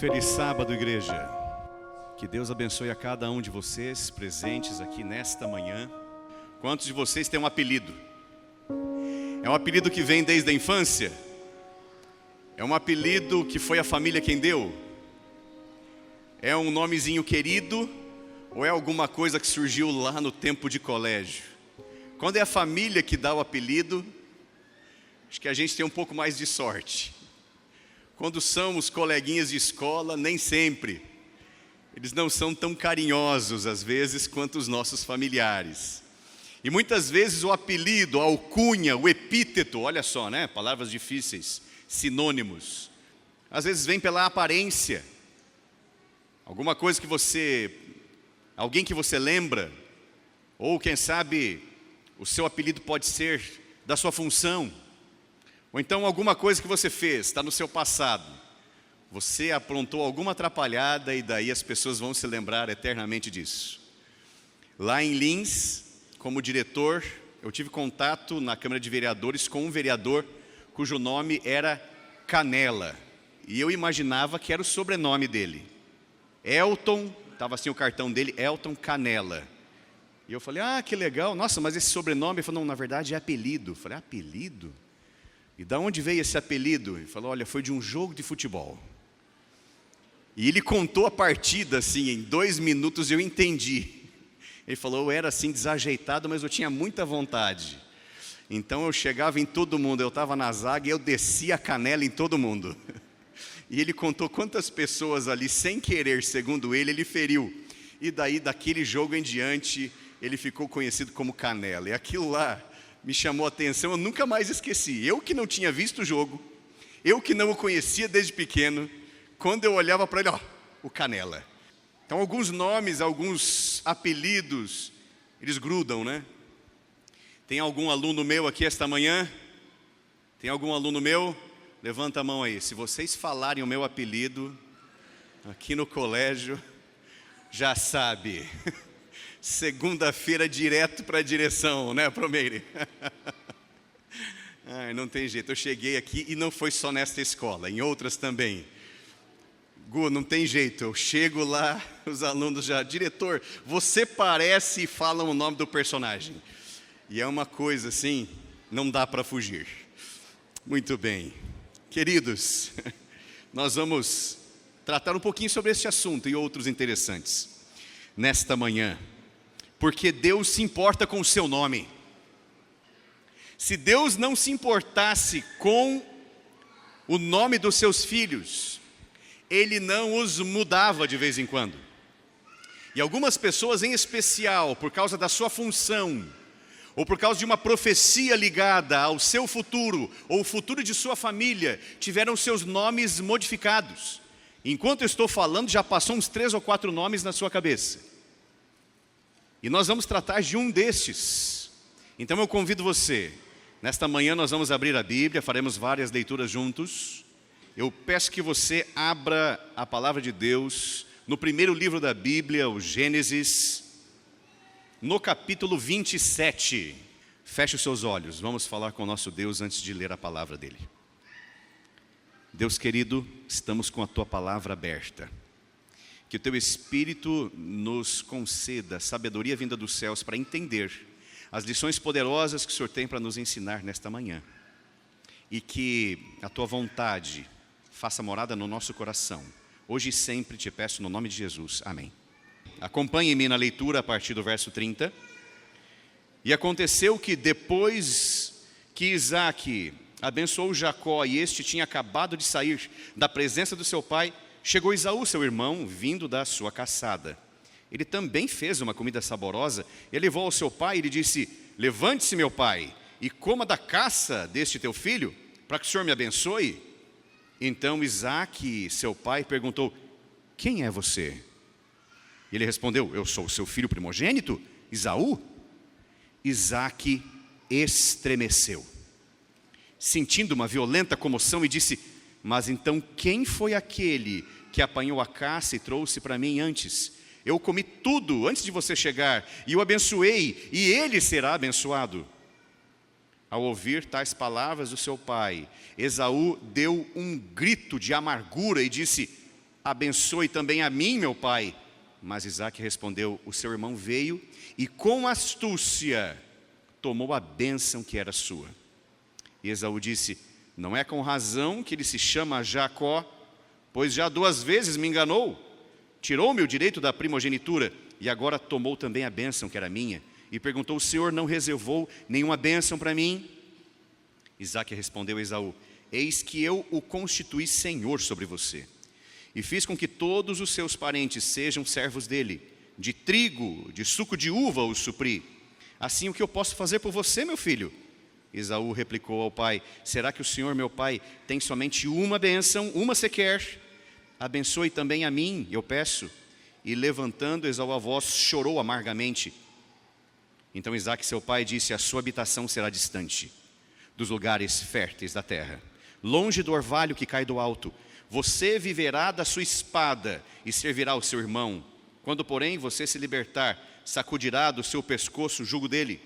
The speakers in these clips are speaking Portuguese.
Feliz sábado, igreja. Que Deus abençoe a cada um de vocês presentes aqui nesta manhã. Quantos de vocês têm um apelido? É um apelido que vem desde a infância? É um apelido que foi a família quem deu? É um nomezinho querido? Ou é alguma coisa que surgiu lá no tempo de colégio? Quando é a família que dá o apelido, acho que a gente tem um pouco mais de sorte. Quando são os coleguinhas de escola, nem sempre. Eles não são tão carinhosos, às vezes, quanto os nossos familiares. E muitas vezes o apelido, a alcunha, o epíteto, olha só, né? Palavras difíceis, sinônimos. Às vezes vem pela aparência. Alguma coisa que alguém que você lembra, ou quem sabe o seu apelido pode ser da sua função. Ou então alguma coisa que você fez, está no seu passado. Você aprontou alguma atrapalhada e daí as pessoas vão se lembrar eternamente disso. Lá em Lins, como diretor, eu tive contato na Câmara de Vereadores com um vereador cujo nome era Canela. E eu imaginava que era o sobrenome dele. Elton, estava assim o cartão dele, Elton Canela. E eu falei, que legal, nossa, mas esse sobrenome, ele falou, não, na verdade é apelido. Eu falei, apelido? E da onde veio esse apelido? Ele falou, olha, foi de um jogo de futebol. E ele contou a partida assim, em 2 minutos eu entendi. Ele falou, eu era assim desajeitado, mas eu tinha muita vontade. Então eu chegava em todo mundo, eu estava na zaga e eu descia a canela em todo mundo. E ele contou quantas pessoas ali, sem querer, segundo ele feriu. E daí, daquele jogo em diante, ele ficou conhecido como Canela. E aquilo lá me chamou a atenção, eu nunca mais esqueci. Eu que não tinha visto o jogo, eu que não o conhecia desde pequeno, quando eu olhava para ele, o Canela. Então alguns nomes, alguns apelidos, eles grudam, né? Tem algum aluno meu aqui esta manhã? Tem algum aluno meu? Levanta a mão aí. Se vocês falarem o meu apelido, aqui no colégio, já sabe. Segunda-feira direto para a direção, né, Promeire? Não tem jeito, eu cheguei aqui e não foi só nesta escola, em outras também. Gu, não tem jeito, eu chego lá, os alunos já, diretor, você parece e falam o nome do personagem. E é uma coisa assim, não dá para fugir. Muito bem, queridos, nós vamos tratar um pouquinho sobre este assunto e outros interessantes nesta manhã. Porque Deus se importa com o seu nome. Se Deus não se importasse com o nome dos seus filhos, Ele não os mudava de vez em quando. E algumas pessoas em especial, por causa da sua função, ou por causa de uma profecia ligada ao seu futuro, ou o futuro de sua família, tiveram seus nomes modificados. Enquanto eu estou falando, já passou uns 3 ou 4 nomes na sua cabeça. E nós vamos tratar de um destes. Então eu convido você, nesta manhã nós vamos abrir a Bíblia, faremos várias leituras juntos. Eu peço que você abra a palavra de Deus no primeiro livro da Bíblia, o Gênesis, no capítulo 27. Feche os seus olhos, vamos falar com o nosso Deus antes de ler a palavra dele. Deus querido, estamos com a tua palavra aberta. Que o teu Espírito nos conceda sabedoria vinda dos céus para entender as lições poderosas que o Senhor tem para nos ensinar nesta manhã. E que a tua vontade faça morada no nosso coração. Hoje e sempre te peço no nome de Jesus. Amém. Acompanhe-me na leitura a partir do verso 30. E aconteceu que depois que Isaque abençoou Jacó e este tinha acabado de sair da presença do seu pai, chegou Esaú, seu irmão, vindo da sua caçada. Ele também fez uma comida saborosa e levou ao seu pai e lhe disse, levante-se meu pai e coma da caça deste teu filho, para que o Senhor me abençoe. Então Isaque, seu pai, perguntou, quem é você? E ele respondeu, eu sou o seu filho primogênito, Esaú. Isaque estremeceu, sentindo uma violenta comoção e disse, mas então quem foi aquele que apanhou a caça e trouxe para mim antes? Eu comi tudo antes de você chegar e o abençoei e ele será abençoado. Ao ouvir tais palavras do seu pai, Esaú deu um grito de amargura e disse, abençoe também a mim, meu pai. Mas Isaque respondeu: o seu irmão veio e com astúcia tomou a bênção que era sua. E Esaú disse: não é com razão que ele se chama Jacó, pois já 2 vezes me enganou, tirou-me o direito da primogenitura e agora tomou também a bênção que era minha. E perguntou: o Senhor não reservou nenhuma bênção para mim? Isaque respondeu a Esaú: eis que eu o constituí senhor sobre você, e fiz com que todos os seus parentes sejam servos dele. De trigo, de suco de uva os supri. Assim, o que eu posso fazer por você, meu filho? Esaú replicou ao pai: será que o senhor, meu pai, tem somente uma bênção, uma sequer? Abençoe também a mim, eu peço. E levantando Esaú a voz, chorou amargamente. Então Isaque, seu pai, disse: a sua habitação será distante dos lugares férteis da terra, longe do orvalho que cai do alto. Você viverá da sua espada e servirá ao seu irmão. Quando, porém, você se libertar, sacudirá do seu pescoço o jugo dele.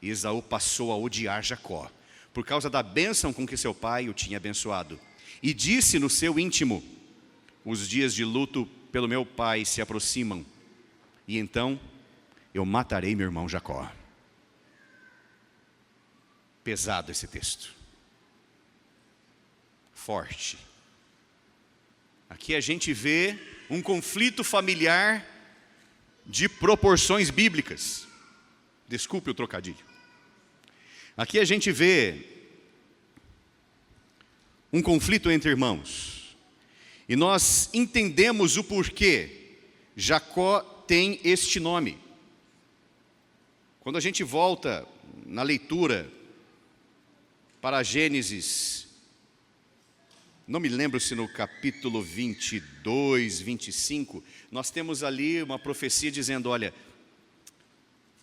E Esaú passou a odiar Jacó, por causa da bênção com que seu pai o tinha abençoado. E disse no seu íntimo: os dias de luto pelo meu pai se aproximam, e então eu matarei meu irmão Jacó. Pesado esse texto. Forte. Aqui a gente vê um conflito familiar de proporções bíblicas. Desculpe o trocadilho. Aqui a gente vê um conflito entre irmãos. E nós entendemos o porquê Jacó tem este nome. Quando a gente volta na leitura para Gênesis, não me lembro se no capítulo 22, 25, nós temos ali uma profecia dizendo: olha,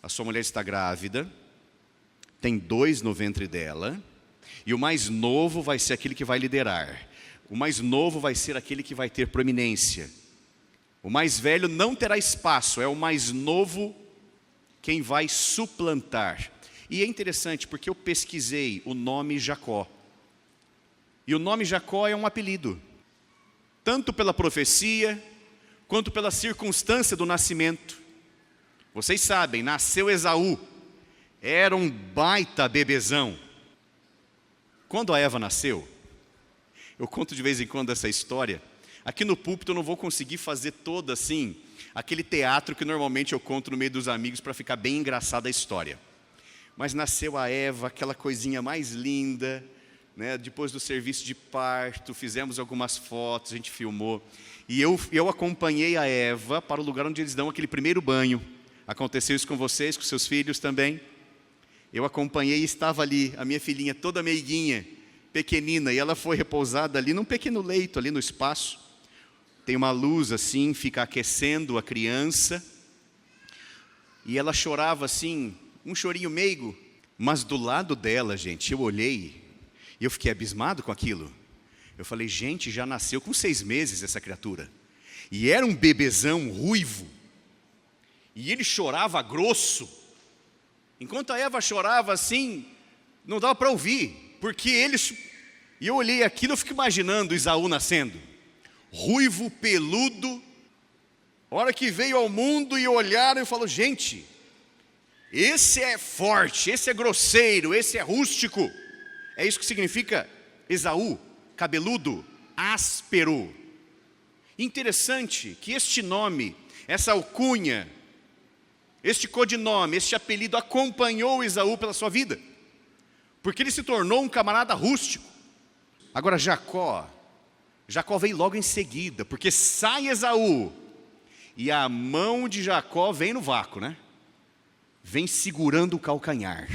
a sua mulher está grávida, tem 2 no ventre dela, e o mais novo vai ser aquele que vai liderar. O mais novo vai ser aquele que vai ter proeminência. O mais velho não terá espaço, é o mais novo quem vai suplantar. E é interessante porque eu pesquisei o nome Jacó. E o nome Jacó é um apelido, tanto pela profecia, quanto pela circunstância do nascimento. Vocês sabem, nasceu Esaú, era um baita bebezão. Quando a Eva nasceu, eu conto de vez em quando essa história. Aqui no púlpito eu não vou conseguir fazer todo assim, aquele teatro que normalmente eu conto no meio dos amigos para ficar bem engraçada a história. Mas nasceu a Eva, aquela coisinha mais linda, né? Depois do serviço de parto, fizemos algumas fotos, a gente filmou. E eu acompanhei a Eva para o lugar onde eles dão aquele primeiro banho. Aconteceu isso com vocês, com seus filhos também? Eu acompanhei e estava ali, a minha filhinha toda meiguinha, pequenina, e ela foi repousada ali num pequeno leito, ali no espaço. Tem uma luz assim, fica aquecendo a criança. E ela chorava assim, um chorinho meigo. Mas do lado dela, gente, eu olhei e eu fiquei abismado com aquilo. Eu falei: gente, já nasceu com 6 meses essa criatura. E era um bebezão ruivo. E ele chorava grosso. Enquanto a Eva chorava assim, não dava para ouvir. Porque eles... E eu olhei aquilo e eu fico imaginando Esaú nascendo. Ruivo, peludo. A hora que veio ao mundo e olharam, eu falo: gente, esse é forte, esse é grosseiro, esse é rústico. É isso que significa Esaú, cabeludo, áspero. Interessante que este nome, essa alcunha, este codinome, este apelido acompanhou Esaú pela sua vida, porque ele se tornou um camarada rústico. Agora Jacó veio logo em seguida, porque sai Esaú, e a mão de Jacó vem no vácuo, né? Vem segurando o calcanhar.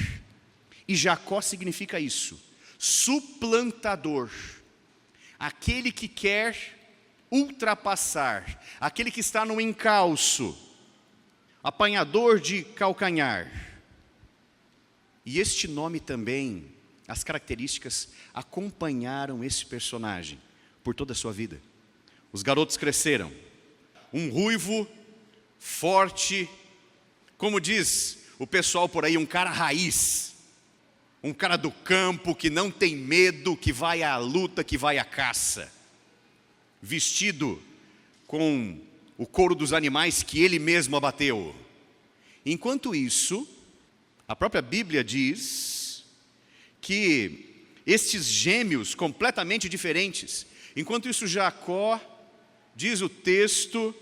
E Jacó significa isso: suplantador, aquele que quer ultrapassar, aquele que está no encalço, apanhador de calcanhar. E este nome também, as características acompanharam esse personagem por toda a sua vida. Os garotos cresceram, um ruivo, forte, como diz o pessoal por aí, um cara raiz, um cara do campo que não tem medo, que vai à luta, que vai à caça. vestido com o couro dos animais que ele mesmo abateu. Enquanto isso, a própria Bíblia diz que estes gêmeos completamente diferentes, enquanto isso Jacó, diz o texto,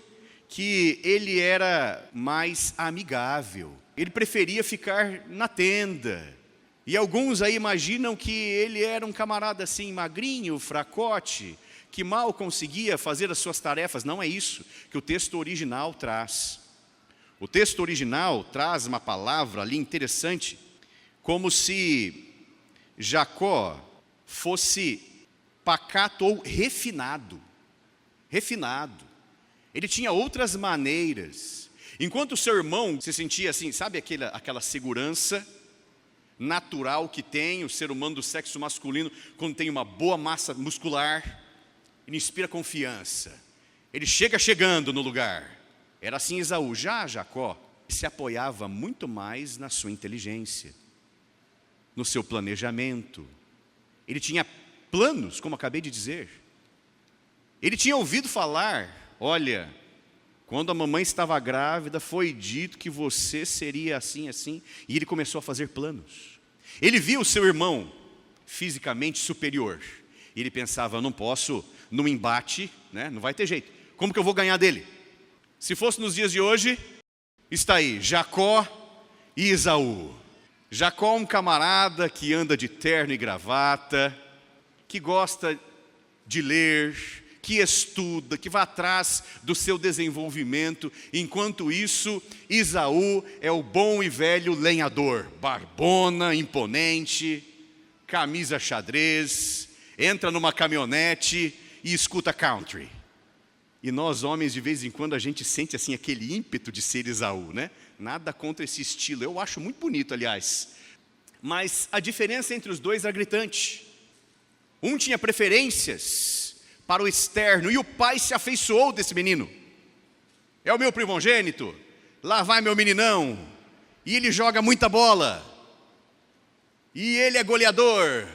que ele era mais amigável. Ele preferia ficar na tenda. E alguns aí imaginam que ele era um camarada assim, magrinho, fracote, que mal conseguia fazer as suas tarefas. Não é isso que o texto original traz. O texto original traz uma palavra ali interessante, como se Jacó fosse pacato ou refinado. Refinado. Ele tinha outras maneiras. Enquanto o seu irmão se sentia assim, sabe aquela segurança natural que tem o ser humano do sexo masculino quando tem uma boa massa muscular? Ele inspira confiança. Ele chegando no lugar. Era assim Esaú. Já Jacó se apoiava muito mais na sua inteligência, no seu planejamento. Ele tinha planos, como acabei de dizer. Ele tinha ouvido falar, olha, quando a mamãe estava grávida, foi dito que você seria assim, assim. E ele começou a fazer planos. Ele viu o seu irmão fisicamente superior. E ele pensava, eu não posso, num embate, né, não vai ter jeito. Como que eu vou ganhar dele? Se fosse nos dias de hoje, está aí, Jacó e Esaú. Jacó é um camarada que anda de terno e gravata, que gosta de ler, que estuda, que vai atrás do seu desenvolvimento. Enquanto isso, Esaú é o bom e velho lenhador, barbona, imponente, camisa xadrez, entra numa caminhonete e escuta country. E nós homens, de vez em quando, a gente sente assim aquele ímpeto de ser Esaú, né? Nada contra esse estilo, eu acho muito bonito, aliás. Mas a diferença entre os dois era gritante. Um tinha preferências para o externo, e o pai se afeiçoou desse menino. É o meu primogênito, lá vai meu meninão, e ele joga muita bola, e ele é goleador,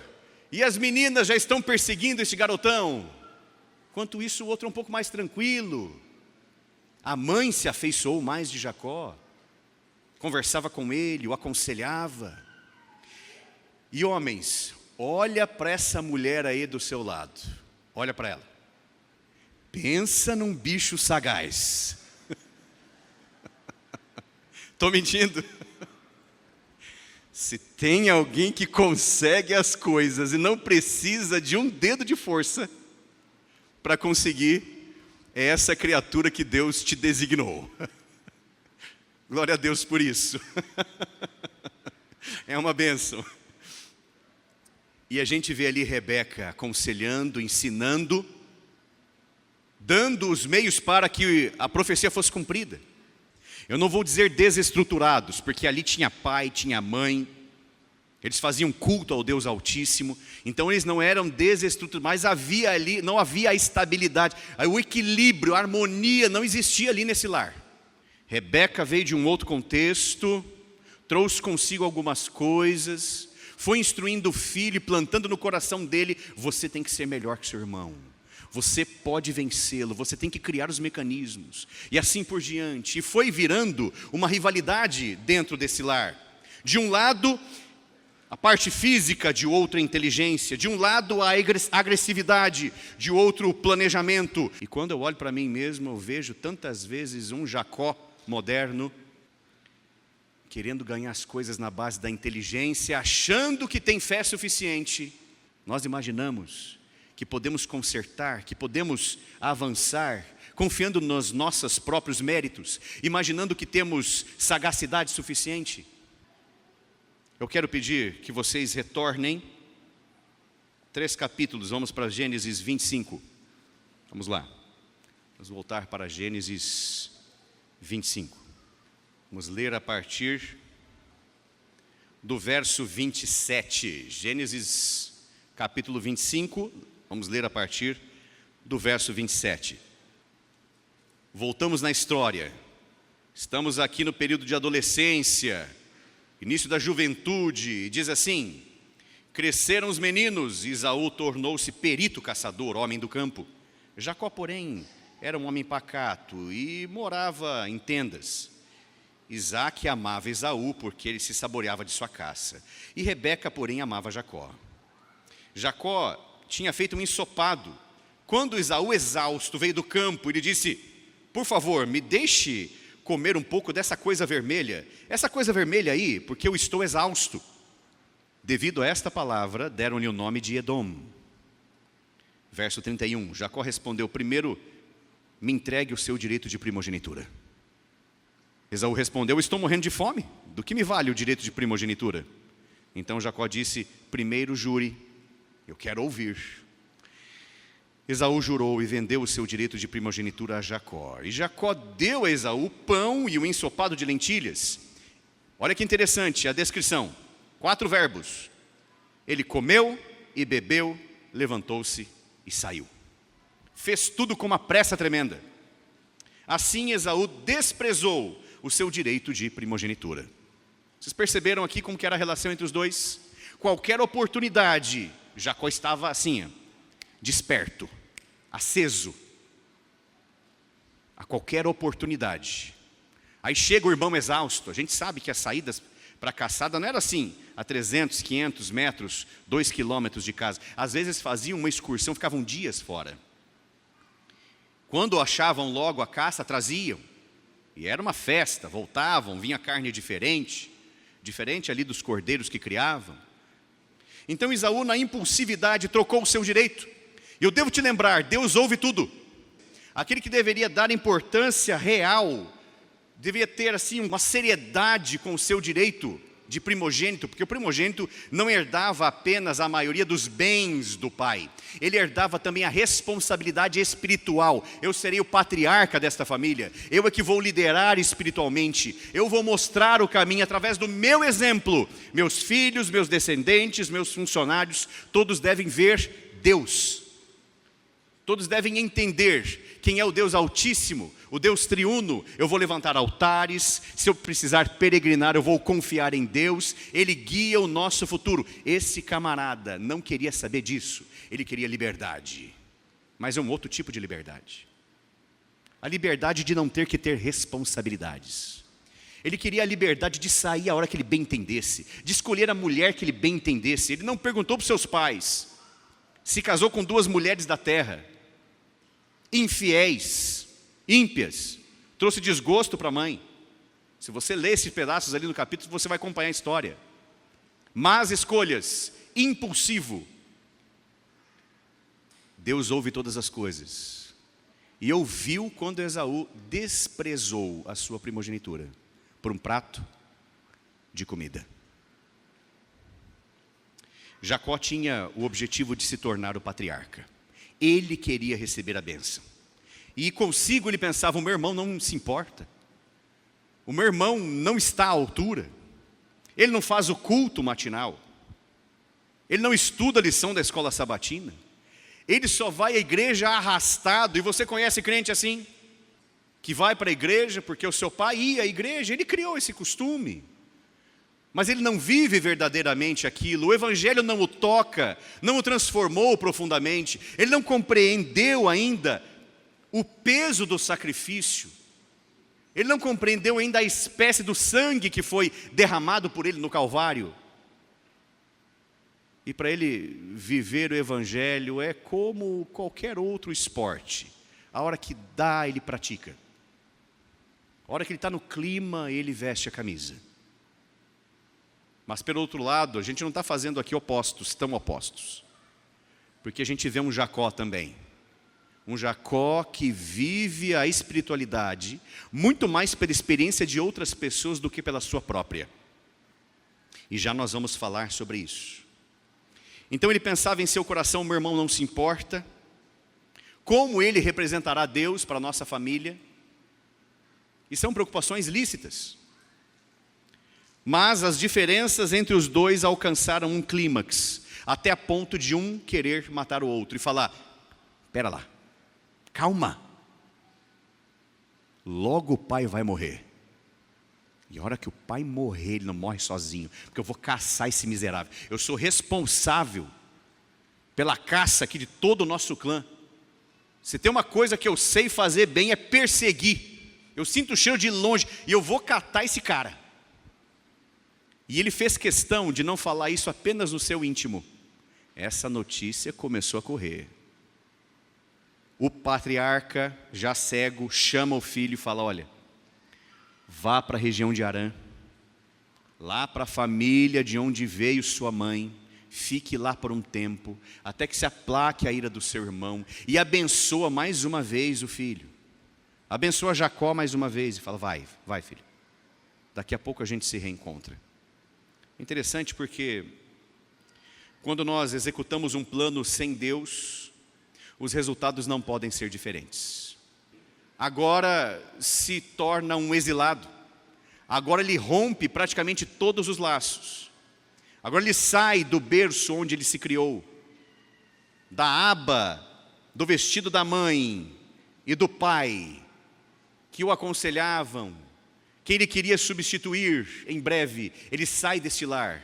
e as meninas já estão perseguindo esse garotão. Enquanto isso, o outro é um pouco mais tranquilo. A mãe se afeiçoou mais de Jacó, conversava com ele, o aconselhava. E homens, olha para essa mulher aí do seu lado, olha para ela. Pensa num bicho sagaz. Estou mentindo? Se tem alguém que consegue as coisas e não precisa de um dedo de força para conseguir, é essa criatura que Deus te designou. Glória a Deus por isso. É uma bênção. E a gente vê ali Rebeca aconselhando, ensinando, dando os meios para que a profecia fosse cumprida. Eu não vou dizer desestruturados, porque ali tinha pai, tinha mãe, eles faziam culto ao Deus Altíssimo, então eles não eram desestruturados, mas havia ali, não havia a estabilidade, o equilíbrio, a harmonia não existia ali nesse lar. Rebeca veio de um outro contexto, trouxe consigo algumas coisas, foi instruindo o filho, plantando no coração dele, você tem que ser melhor que seu irmão, você pode vencê-lo, você tem que criar os mecanismos, e assim por diante. E foi virando uma rivalidade dentro desse lar. De um lado, a parte física, de outro a inteligência, de um lado a agressividade, de outro o planejamento. E quando eu olho para mim mesmo, eu vejo tantas vezes um Jacó moderno, querendo ganhar as coisas na base da inteligência, achando que tem fé suficiente. Nós imaginamos que podemos consertar, que podemos avançar, confiando nos nossos próprios méritos, imaginando que temos sagacidade suficiente. Eu quero pedir que vocês retornem 3 capítulos, vamos para Gênesis 25. Vamos lá, vamos voltar para Gênesis 25. Vamos ler a partir do verso 27. Gênesis capítulo 25, vamos ler a partir do verso 27. Voltamos na história. Estamos aqui no período de adolescência, início da juventude, e diz assim: cresceram os meninos, e Esaú tornou-se perito caçador, homem do campo. Jacó, porém, era um homem pacato e morava em tendas. Isaque amava Esaú porque ele se saboreava de sua caça. E Rebeca, porém, amava Jacó. Jacó tinha feito um ensopado. Quando Esaú, exausto, veio do campo, ele disse: por favor, me deixe comer um pouco dessa coisa vermelha. Essa coisa vermelha aí, porque eu estou exausto. Devido a esta palavra, deram-lhe o nome de Edom. Verso 31, Jacó respondeu: primeiro, me entregue o seu direito de primogenitura. Esaú respondeu: estou morrendo de fome, do que me vale o direito de primogenitura? Então Jacó disse: primeiro jure, eu quero ouvir. Esaú jurou e vendeu o seu direito de primogenitura a Jacó. E Jacó deu a Esaú pão e um ensopado de lentilhas. Olha que interessante a descrição. 4 verbos. Ele comeu e bebeu, levantou-se e saiu. Fez tudo com uma pressa tremenda. Assim Esaú desprezou o seu direito de primogenitura. Vocês perceberam aqui como que era a relação entre os dois? Qualquer oportunidade, Jacó estava assim, desperto, aceso, a qualquer oportunidade. Aí chega o irmão exausto. A gente sabe que as saídas para a caçada não era assim, a 300, 500 metros, 2 quilômetros de casa. Às vezes faziam uma excursão, ficavam dias fora. Quando achavam logo a caça, traziam. E era uma festa, voltavam, vinha carne diferente ali dos cordeiros que criavam. Então Esaú, na impulsividade, trocou o seu direito. E eu devo te lembrar, Deus ouve tudo. Aquele que deveria dar importância real, deveria ter assim uma seriedade com o seu direito de primogênito, porque o primogênito não herdava apenas a maioria dos bens do pai, ele herdava também a responsabilidade espiritual. Eu serei o patriarca desta família, eu é que vou liderar espiritualmente, eu vou mostrar o caminho através do meu exemplo. Meus filhos, meus descendentes, meus funcionários, todos devem ver Deus, todos devem entender quem é o Deus Altíssimo, o Deus Triuno. Eu vou levantar altares, se eu precisar peregrinar, eu vou confiar em Deus, Ele guia o nosso futuro. Esse camarada não queria saber disso, ele queria liberdade, mas é um outro tipo de liberdade. A liberdade de não ter que ter responsabilidades. Ele queria a liberdade de sair a hora que ele bem entendesse, de escolher a mulher que ele bem entendesse. Ele não perguntou para os seus pais, se casou com 2 mulheres da terra, infiéis, ímpias, trouxe desgosto para a mãe. Se você ler esses pedaços ali no capítulo, você vai acompanhar a história. Más escolhas, impulsivo. Deus ouve todas as coisas. E ouviu quando Esaú desprezou a sua primogenitura por um prato de comida. Jacó tinha o objetivo de se tornar o patriarca. Ele queria receber a bênção. E consigo ele pensava: o meu irmão não se importa. O meu irmão não está à altura. Ele não faz o culto matinal. Ele não estuda a lição da escola sabatina. Ele só vai à igreja arrastado. E você conhece crente assim? Que vai para a igreja porque o seu pai ia à igreja. Ele criou esse costume. Mas ele não vive verdadeiramente aquilo. O evangelho não o toca, não o transformou profundamente. Ele não compreendeu ainda o peso do sacrifício. Ele não compreendeu ainda a espécie do sangue que foi derramado por ele no Calvário. E para ele viver o evangelho é como qualquer outro esporte. A hora que dá, ele pratica. A hora que ele está no clima, ele veste a camisa. Mas pelo outro lado, a gente não está fazendo aqui opostos, tão opostos. Porque a gente vê um Jacó também. Um Jacó que vive a espiritualidade muito mais pela experiência de outras pessoas do que pela sua própria. E já nós vamos falar sobre isso. Então ele pensava em seu coração: meu irmão não se importa. Como ele representará Deus para a nossa família? E são preocupações lícitas. Mas as diferenças entre os dois alcançaram um clímax, até a ponto de um querer matar o outro e falar: espera lá, calma, logo o pai vai morrer. E a hora que o pai morrer, ele não morre sozinho, porque eu vou caçar esse miserável. Eu sou responsável pela caça aqui de todo o nosso clã. Se tem uma coisa que eu sei fazer bem é perseguir. Eu sinto o cheiro de longe e eu vou catar esse cara. E ele fez questão de não falar isso apenas no seu íntimo. Essa notícia começou a correr. O patriarca, já cego, chama o filho e fala: olha, vá para a região de Harã, lá para a família de onde veio sua mãe, fique lá por um tempo, até que se aplaque a ira do seu irmão, e abençoa mais uma vez o filho. Abençoa Jacó mais uma vez e fala: vai filho, daqui a pouco a gente se reencontra. Interessante porque quando nós executamos um plano sem Deus, os resultados não podem ser diferentes. Agora se torna um exilado, agora ele rompe praticamente todos os laços, agora ele sai do berço onde ele se criou, da aba, do vestido da mãe e do pai, que o aconselhavam, que ele queria substituir em breve. Ele sai deste lar,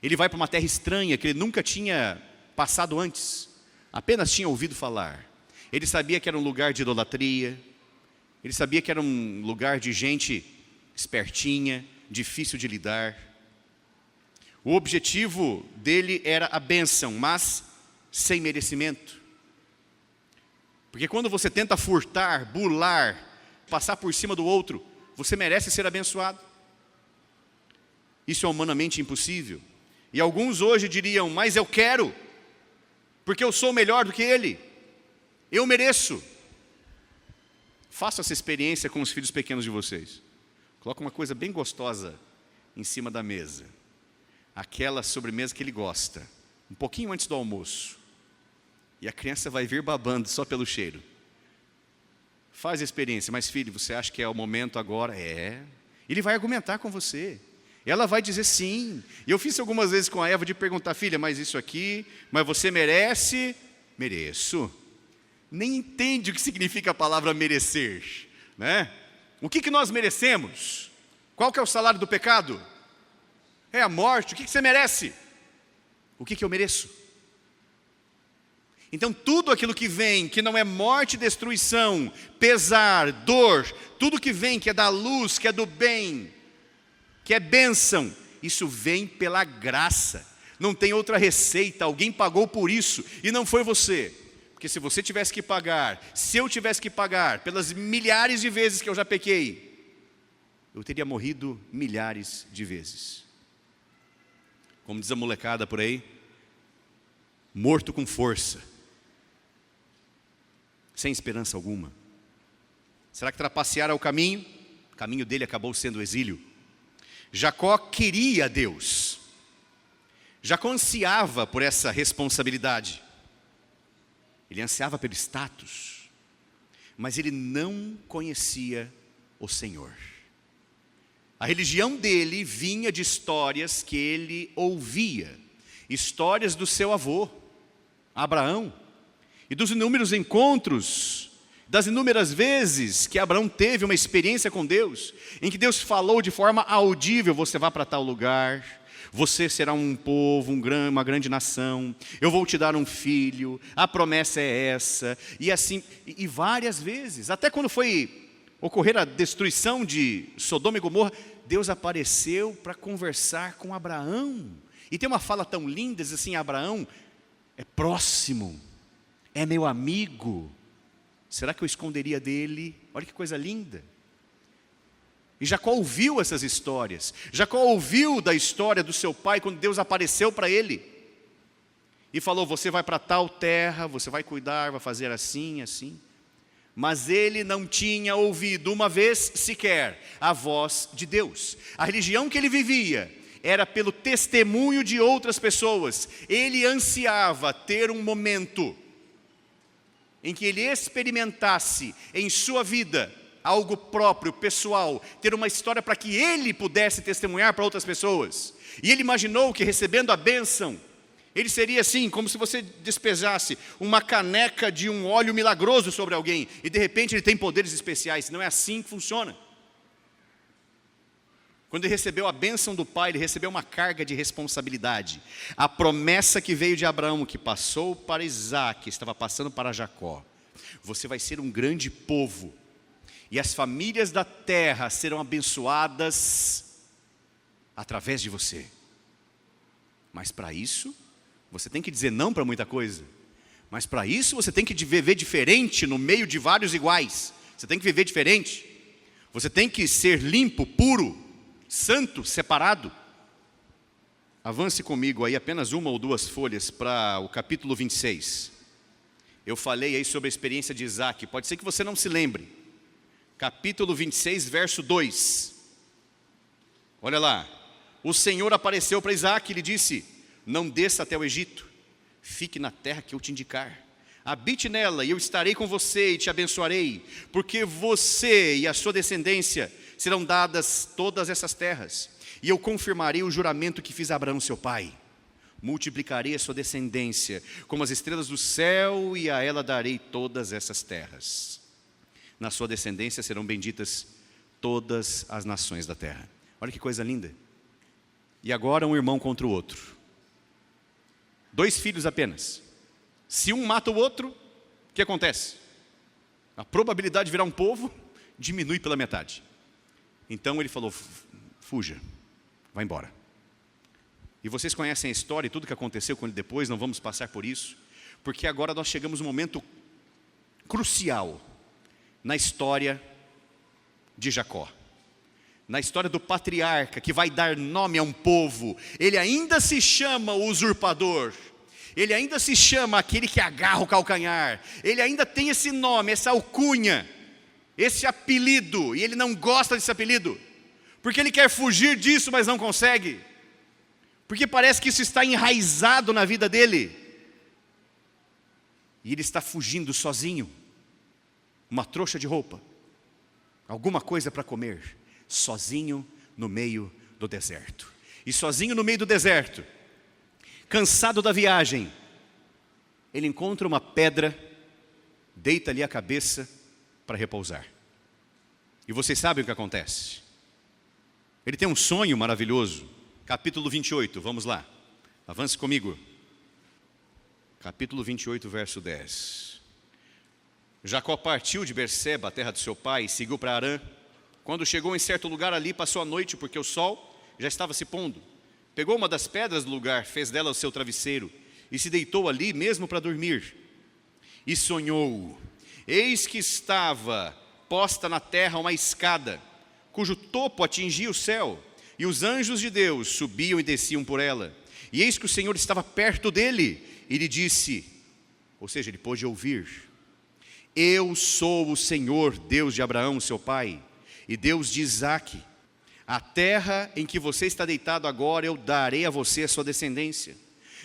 ele vai para uma terra estranha que ele nunca tinha passado antes, apenas tinha ouvido falar. Ele sabia que era um lugar de idolatria, ele sabia que era um lugar de gente espertinha, difícil de lidar. O objetivo dele era a bênção, mas sem merecimento. Porque quando você tenta furtar, burlar, passar por cima do outro, você merece ser abençoado. Isso é humanamente impossível. E alguns hoje diriam: mas eu quero, porque eu sou melhor do que ele, eu mereço. Faça essa experiência com os filhos pequenos de vocês. Coloca uma coisa bem gostosa em cima da mesa, aquela sobremesa que ele gosta, um pouquinho antes do almoço, e a criança vai vir babando só pelo cheiro. Faz a experiência: mas filho, você acha que é o momento agora? É. Ele vai argumentar com você, ela vai dizer sim. E eu fiz algumas vezes com a Eva de perguntar: filha, mas isso aqui, mas você merece? Mereço. Nem entende o que significa a palavra merecer, né? O que nós merecemos? Qual que é o salário do pecado? É a morte. O que você merece? O que eu mereço? Então tudo aquilo que vem, que não é morte e destruição, pesar, dor, tudo que vem, que é da luz, que é do bem, que é bênção, isso vem pela graça. Não tem outra receita, alguém pagou por isso e não foi você. Porque se você tivesse que pagar, se eu tivesse que pagar pelas milhares de vezes que eu já pequei, eu teria morrido milhares de vezes. Como diz a molecada por aí, morto com força, sem esperança alguma. Será que trapacearam o caminho? O caminho dele acabou sendo o exílio. Jacó queria Deus. Jacó ansiava por essa responsabilidade. Ele ansiava pelo status, mas ele não conhecia o Senhor. A religião dele vinha de histórias que ele ouvia, histórias do seu avô, Abraão, e dos inúmeros encontros, das inúmeras vezes que Abraão teve uma experiência com Deus, em que Deus falou de forma audível: você vai para tal lugar, você será um povo, uma grande nação, eu vou te dar um filho, a promessa é essa, e assim, e várias vezes, até quando foi ocorrer a destruição de Sodoma e Gomorra, Deus apareceu para conversar com Abraão, e tem uma fala tão linda, diz assim: Abraão é próximo, é meu amigo, será que eu esconderia dele? Olha que coisa linda. E Jacó ouviu essas histórias. Jacó ouviu da história do seu pai, quando Deus apareceu para ele e falou: você vai para tal terra, você vai cuidar, vai fazer assim, assim. Mas ele não tinha ouvido uma vez sequer a voz de Deus. A religião que ele vivia era pelo testemunho de outras pessoas. Ele ansiava ter um momento em que ele experimentasse em sua vida algo próprio, pessoal, ter uma história para que ele pudesse testemunhar para outras pessoas. E ele imaginou que, recebendo a bênção, ele seria assim, como se você despejasse uma caneca de um óleo milagroso sobre alguém, e de repente ele tem poderes especiais. Não é assim que funciona. Quando ele recebeu a bênção do pai, ele recebeu uma carga de responsabilidade. A promessa que veio de Abraão, que passou para Isaac, estava passando para Jacó. Você vai ser um grande povo, e as famílias da terra serão abençoadas através de você. Mas para isso, você tem que dizer não para muita coisa. Mas para isso você tem que viver diferente no meio de vários iguais. Você tem que viver diferente. Você tem que ser limpo, puro, santo, separado. Avance comigo aí apenas uma ou duas folhas para o capítulo 26. Eu falei aí sobre a experiência de Isaac. Pode ser que você não se lembre. Capítulo 26, verso 2. Olha lá. O Senhor apareceu para Isaac e lhe disse: não desça até o Egito. Fique na terra que eu te indicar. Habite nela e eu estarei com você e te abençoarei. Porque você e a sua descendência serão dadas todas essas terras. E eu confirmarei o juramento que fiz a Abraão seu pai. Multiplicarei a sua descendência como as estrelas do céu e a ela darei todas essas terras. Na sua descendência serão benditas todas as nações da terra. Olha que coisa linda. E agora um irmão contra o outro. 2 filhos apenas. Se um mata o outro, o que acontece? A probabilidade de virar um povo diminui pela metade. Então ele falou: fuja, vai embora. E vocês conhecem a história e tudo que aconteceu com ele depois, não vamos passar por isso, porque agora nós chegamos num momento crucial na história de Jacó. Na história do patriarca que vai dar nome a um povo. Ele ainda se chama o usurpador. Ele ainda se chama aquele que agarra o calcanhar. Ele ainda tem esse nome, essa alcunha, esse apelido. E ele não gosta desse apelido, porque ele quer fugir disso, mas não consegue. Porque parece que isso está enraizado na vida dele. E ele está fugindo sozinho. Uma trouxa de roupa, alguma coisa para comer, sozinho no meio do deserto. E sozinho no meio do deserto, cansado da viagem, ele encontra uma pedra, deita ali a cabeça para repousar. E vocês sabem o que acontece. Ele tem um sonho maravilhoso. Capítulo 28, vamos lá. Avance comigo. Capítulo 28, verso 10. Jacó partiu de Berseba, a terra de seu pai, e seguiu para Harã. Quando chegou em certo lugar ali, passou a noite, porque o sol já estava se pondo. Pegou uma das pedras do lugar, fez dela o seu travesseiro, e se deitou ali mesmo para dormir. E sonhou. Eis que estava posta na terra uma escada, cujo topo atingia o céu, e os anjos de Deus subiam e desciam por ela. E eis que o Senhor estava perto dele, e lhe disse, ou seja, ele pôde ouvir: eu sou o Senhor, Deus de Abraão, seu pai, e Deus de Isaque. A terra em que você está deitado agora, eu darei a você a sua descendência.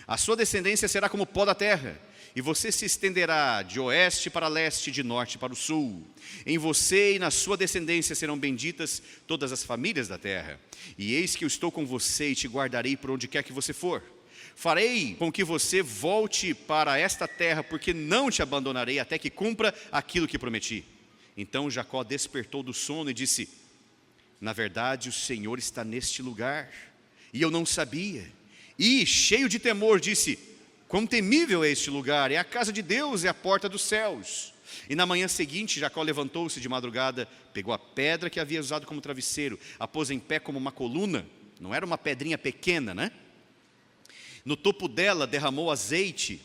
A sua descendência será como o pó da terra, e você se estenderá de oeste para leste, de norte para o sul. Em você e na sua descendência serão benditas todas as famílias da terra. E eis que eu estou com você e te guardarei por onde quer que você for. Farei com que você volte para esta terra, porque não te abandonarei até que cumpra aquilo que prometi. Então Jacó despertou do sono e disse: na verdade o Senhor está neste lugar, e eu não sabia. E, cheio de temor, disse: quão temível é este lugar, é a casa de Deus, é a porta dos céus. E na manhã seguinte Jacó levantou-se de madrugada, pegou a pedra que havia usado como travesseiro, a pôs em pé como uma coluna. Não era uma pedrinha pequena, né? No topo dela derramou azeite,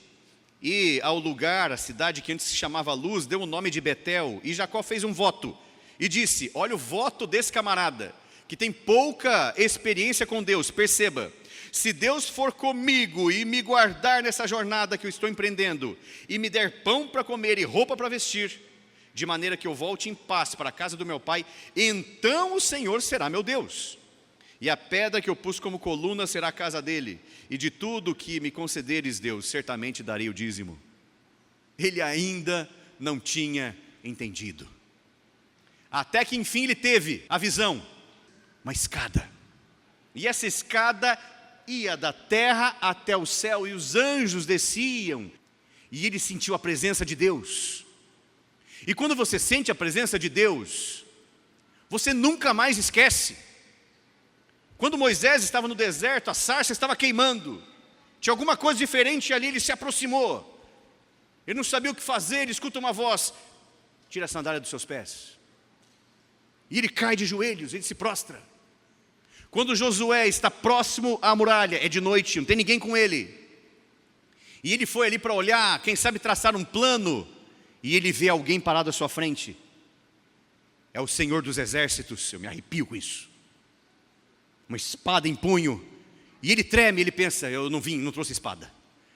e ao lugar, a cidade que antes se chamava Luz, deu o nome de Betel. E Jacó fez um voto e disse: olha o voto desse camarada, que tem pouca experiência com Deus. Perceba, se Deus for comigo e me guardar nessa jornada que eu estou empreendendo, e me der pão para comer e roupa para vestir, de maneira que eu volte em paz para a casa do meu pai, então o Senhor será meu Deus. E a pedra que eu pus como coluna será a casa dele, e de tudo que me concederes, Deus, certamente darei o dízimo. Ele ainda não tinha entendido, até que enfim ele teve a visão, uma escada, e essa escada ia da terra até o céu, e os anjos desciam, e ele sentiu a presença de Deus. E quando você sente a presença de Deus, você nunca mais esquece. Quando Moisés estava no deserto, a sarça estava queimando, tinha alguma coisa diferente ali, ele se aproximou, Ele não sabia o que fazer, ele escuta uma voz: tira a sandália dos seus pés. E ele cai de joelhos, ele se prostra. Quando Josué está próximo à muralha, é de noite, não tem ninguém com ele. E ele foi ali para olhar, quem sabe traçar um plano, e ele vê alguém parado à sua frente. É o Senhor dos Exércitos, eu me arrepio com isso. Uma espada em punho. E ele treme, ele pensa: eu não trouxe espada.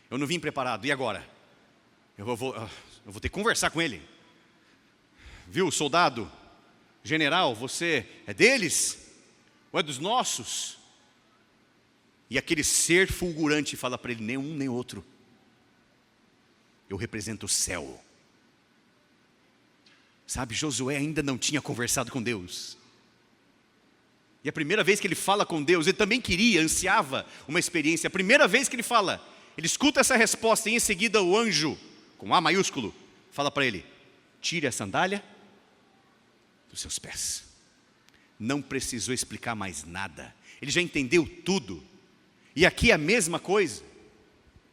Eu não vim preparado, e agora? Eu vou ter que conversar com ele. Viu, soldado, general, você é deles? Ou é dos nossos? E aquele ser fulgurante fala para ele: nem um nem outro. Eu represento o céu. Sabe, Josué ainda não tinha conversado com Deus. E a primeira vez que ele fala com Deus, ele também queria, ansiava uma experiência. A primeira vez que ele fala, ele escuta essa resposta e em seguida o anjo, com A maiúsculo, fala para ele: tire a sandália dos seus pés. Não precisou explicar mais nada. Ele já entendeu tudo. E aqui é a mesma coisa.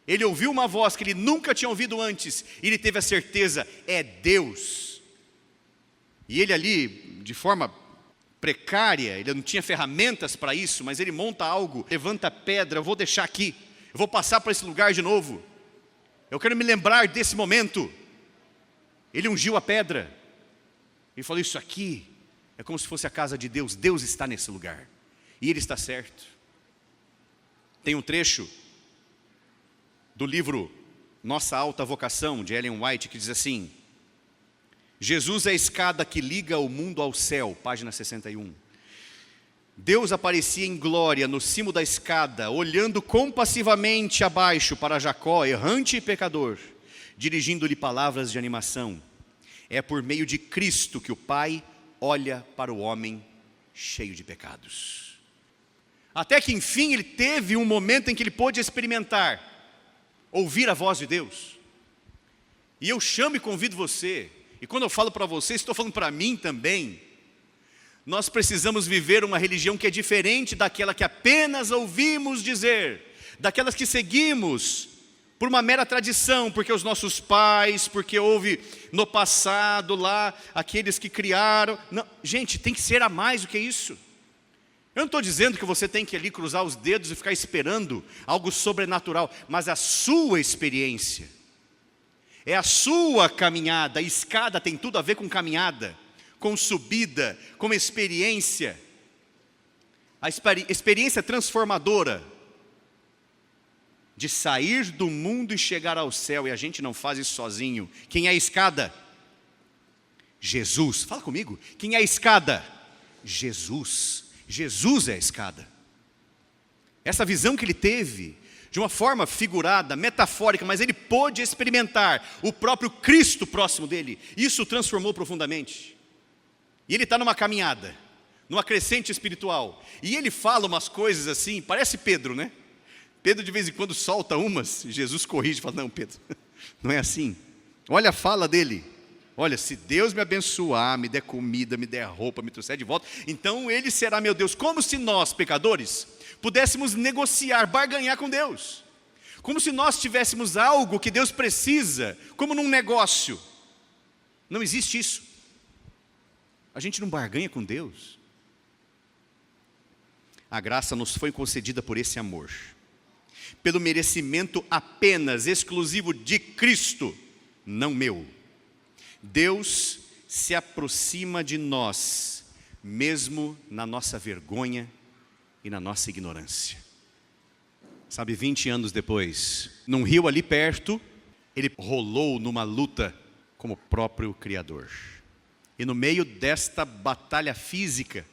Ele ouviu uma voz que ele nunca tinha ouvido antes. E ele teve a certeza: é Deus. E ele ali, de forma precária, ele não tinha ferramentas para isso, mas ele monta algo, levanta a pedra: eu vou deixar aqui, eu vou passar para esse lugar de novo. Eu quero me lembrar desse momento. Ele ungiu a pedra. Ele falou: isso aqui é como se fosse a casa de Deus. Deus está nesse lugar. E ele está certo. Tem um trecho do livro Nossa Alta Vocação, de Ellen White, que diz assim: Jesus é a escada que liga o mundo ao céu, página 61. Deus aparecia em glória no cimo da escada, olhando compassivamente abaixo para Jacó, errante e pecador, dirigindo-lhe palavras de animação. É por meio de Cristo que o Pai olha para o homem cheio de pecados. Até que enfim ele teve um momento em que ele pôde experimentar, ouvir a voz de Deus. E eu chamo e convido você, e quando eu falo para você, estou falando para mim também. Nós precisamos viver uma religião que é diferente daquela que apenas ouvimos dizer, daquelas que seguimos por uma mera tradição, porque os nossos pais, porque houve no passado lá aqueles que criaram. Não, gente, tem que ser a mais do que isso. Eu não estou dizendo que você tem que ali cruzar os dedos e ficar esperando algo sobrenatural, mas a sua experiência, é a sua caminhada. A escada tem tudo a ver com caminhada, com subida, com experiência. A experiência transformadora de sair do mundo e chegar ao céu, e a gente não faz isso sozinho. Quem é a escada? Jesus. Fala comigo. Quem é a escada? Jesus. Jesus é a escada. Essa visão que ele teve, de uma forma figurada, metafórica, mas ele pôde experimentar o próprio Cristo próximo dele. Isso o transformou profundamente. E ele está numa caminhada, numa crescente espiritual. E ele fala umas coisas assim, parece Pedro, né? Pedro de vez em quando solta umas, Jesus corrige e fala: não, Pedro, não é assim. Olha a fala dele: olha, se Deus me abençoar, me der comida, me der roupa, me trouxer de volta, então Ele será meu Deus. Como se nós, pecadores, pudéssemos negociar, barganhar com Deus. Como se nós tivéssemos algo que Deus precisa, como num negócio. Não existe isso. A gente não barganha com Deus. A graça nos foi concedida por esse amor, pelo merecimento apenas exclusivo de Cristo, não meu. Deus se aproxima de nós, mesmo na nossa vergonha e na nossa ignorância. Sabe, 20 anos depois, num rio ali perto, ele rolou numa luta como o próprio Criador. E no meio desta batalha física,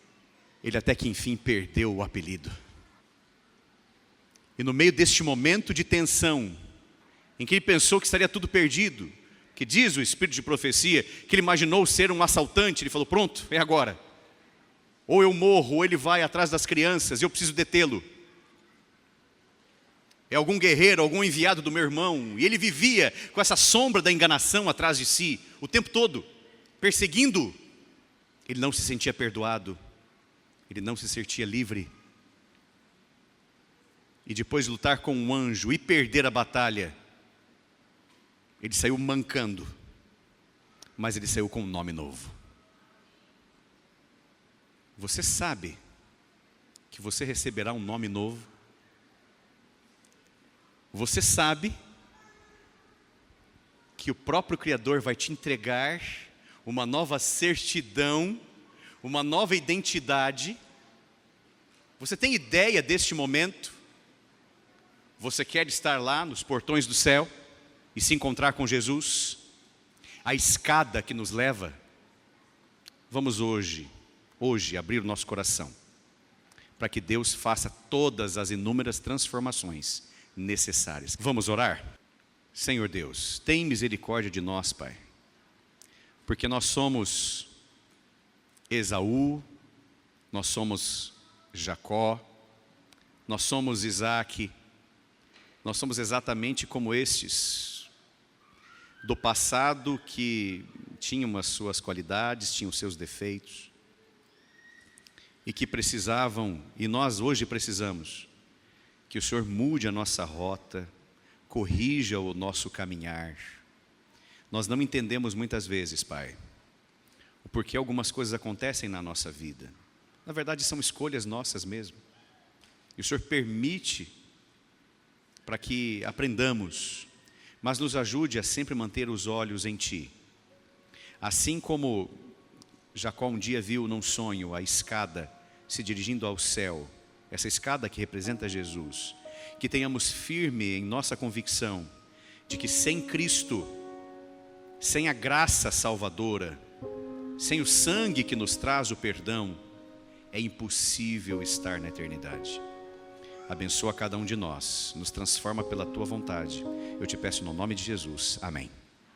ele até que enfim perdeu o apelido. E no meio deste momento de tensão, em que ele pensou que estaria tudo perdido, que diz o espírito de profecia, que ele imaginou ser um assaltante, ele falou: pronto, é agora. Ou eu morro, ou ele vai atrás das crianças, eu preciso detê-lo. É algum guerreiro, algum enviado do meu irmão. E ele vivia com essa sombra da enganação atrás de si, o tempo todo, perseguindo. Ele não se sentia perdoado, ele não se sentia livre. E depois de lutar com um anjo e perder a batalha, Ele saiu mancando, mas ele saiu com um nome novo. Você sabe que você receberá um nome novo? Você sabe que o próprio Criador vai te entregar uma nova certidão, uma nova identidade? Você tem ideia deste momento? Você quer estar lá nos portões do céu e se encontrar com Jesus? A escada que nos leva. Vamos hoje abrir o nosso coração, para que Deus faça todas as inúmeras transformações necessárias. Vamos orar? Senhor Deus, tem misericórdia de nós, Pai, porque nós somos Esaú, nós somos Jacó, nós somos Isaac, nós somos exatamente como estes, do passado que tinham as suas qualidades, tinham os seus defeitos, e que precisavam, e nós hoje precisamos, que o Senhor mude a nossa rota, corrija o nosso caminhar. Nós não entendemos muitas vezes, Pai, o porquê algumas coisas acontecem na nossa vida. Na verdade, são escolhas nossas mesmo. E o Senhor permite para que aprendamos, mas nos ajude a sempre manter os olhos em Ti. Assim como Jacó um dia viu num sonho a escada se dirigindo ao céu, essa escada que representa Jesus, que tenhamos firme em nossa convicção de que sem Cristo, sem a graça salvadora, sem o sangue que nos traz o perdão, é impossível estar na eternidade. Abençoa cada um de nós, nos transforma pela Tua vontade. Eu te peço no nome de Jesus. Amém.